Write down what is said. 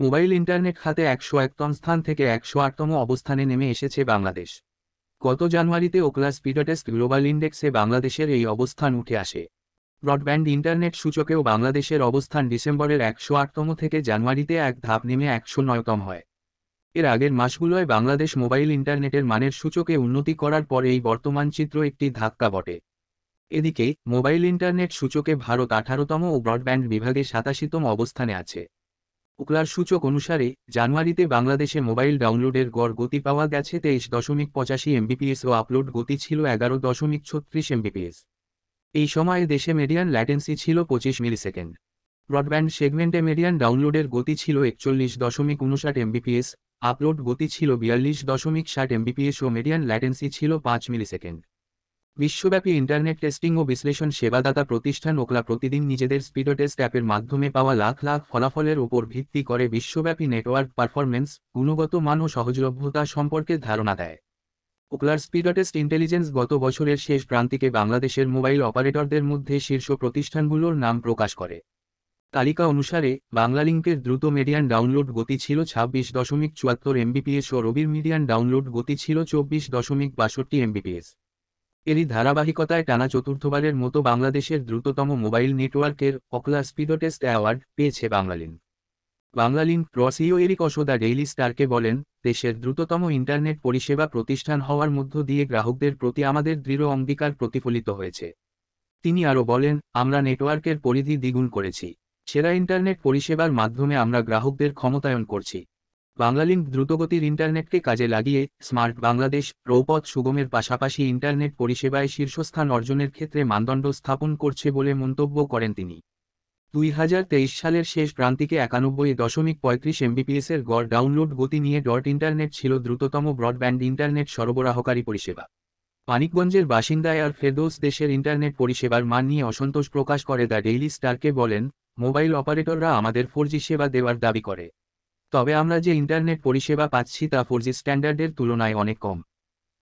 Mobile internet খাতে ১০১তম স্থান থেকে ১০৮তম অবস্থানে নেমে এসেছে বাংলাদেশ। গত জানুয়ারিতে ওকলা স্পিডটেস্ট গ্লোবাল ইন্ডেক্সে বাংলাদেশের এই অবস্থান উঠে আসে। ব্রডব্যান্ড ইন্টারনেট সূচকেও বাংলাদেশের অবস্থান ডিসেম্বরের ১০৮তম থেকে জানুয়ারিতে এক ধাপ নেমে ১০৯তম হয়। এর আগের মাসগুলোয় বাংলাদেশ মোবাইল ইন্টারনেটের মানের সূচকে উন্নতি করার পর এই বর্তমান চিত্র একটি ধাক্কা বটে। এদিকে মোবাইল ইন্টারনেট সূচকে ভারত ১৮তম ও ব্রডব্যান্ড বিভাগে ৮৭তম অবস্থানে আছে। ওকলার সূচক অনুসারে জানুয়ারিতে বাংলাদেশে মোবাইল ডাউনলোডের গড় গতি পাওয়া গেছে ২৩.৮৫ এমবিপিএস ও আপলোড গতি ছিল ১১.৩৬ এমবিপিএস। এই সময়ে দেশে মিডিয়ান ল্যাটেন্সি ছিল ২৫ মিলিসেকেন্ড। ব্রডব্যান্ড সেগমেন্টে মিডিয়ান ডাউনলোডের গতি ছিল ৪১.৫৯ এমবিপিএস, আপলোড গতি ছিল ৪২.৬০ এমবিপিএস ও মিডিয়ান ল্যাটেন্সি ছিল ৫ মিলিসেকেন্ড। বিশ্বব্যাপী ইন্টারনেট টেস্টিং ও বিশ্লেষণ সেবাদাতা প্রতিষ্ঠান ওকলা প্রতিদিন নিজেদের স্পিডটেস্ট অ্যাপের মাধ্যমে পাওয়া লাখ লাখ ফলাফলের ওপর ভিত্তি করে বিশ্বব্যাপী নেটওয়ার্ক পারফরম্যান্স, গুণগত মান ও সহজলভ্যতা সম্পর্কে ধারণা দেয়। ওকলার স্পিডটেস্ট ইন্টেলিজেন্স গত বছরের শেষ প্রান্তিকে বাংলাদেশের মোবাইল অপারেটরদের মধ্যে শীর্ষ প্রতিষ্ঠানগুলোর নাম প্রকাশ করে। তালিকা অনুসারে বাংলালিংকের দ্রুত মিডিয়ান ডাউনলোড গতি ছিল ২৬.৭৪ এমবিপিএস ও রবির মিডিয়ান ডাউনলোড গতি ছিল ২৪.৬২ এমবিপিএস। এরই ধারাবাহিকতায় টানা চতুর্থবারের মতো বাংলাদেশের দ্রুততম মোবাইল নেটওয়ার্কের ওকলা স্পিডটেস্ট অ্যাওয়ার্ড পেয়েছে Banglalink. Banglalink CEO Erik Aas the Daily স্টারকে বলেন, দেশের দ্রুততম ইন্টারনেট পরিষেবা প্রতিষ্ঠান হওয়ার মধ্য দিয়ে গ্রাহকদের প্রতি আমাদের দৃঢ় অঙ্গীকার প্রতিফলিত হয়েছে। তিনি আরও বলেন, আমরা নেটওয়ার্কের পরিধি দ্বিগুণ করেছি। সেরা ইন্টারনেট পরিষেবার মাধ্যমে আমরা গ্রাহকদের ক্ষমতায়ন করছি। বাংলালিংক দ্রুতগতির ইন্টারনেটকে কাজে লাগিয়ে স্মার্ট বাংলাদেশ প্রপথ সুগমের পাশাপাশি ইন্টারনেট পরিষেবায় শীর্ষস্থান অর্জনের ক্ষেত্রে মানদণ্ড স্থাপন করছে বলে মন্তব্য করেন তিনি। ২০২৩ সালের শেষ প্রান্তিকে ৯১.৩৫ এমবিপিএসের গড় ডাউনলোড গতি নিয়ে ইন্টারনেট ছিল দ্রুততম ব্রডব্যান্ড ইন্টারনেট সরবরাহকারী পরিষেবা। মানিকগঞ্জের বাসিন্দা আর ফেরদৌস দেশের ইন্টারনেট পরিষেবার মান নিয়ে অসন্তোষ প্রকাশ করে দ্য ডেইলি স্টারকে বলেন, মোবাইল অপারেটররা আমাদের 4জি সেবা দেওয়ার দাবি করে। তবে আমরা যে ইন্টারনেট পরিষেবা পাচ্ছি তা 4জি স্ট্যান্ডার্ডের তুলনায় অনেক কম।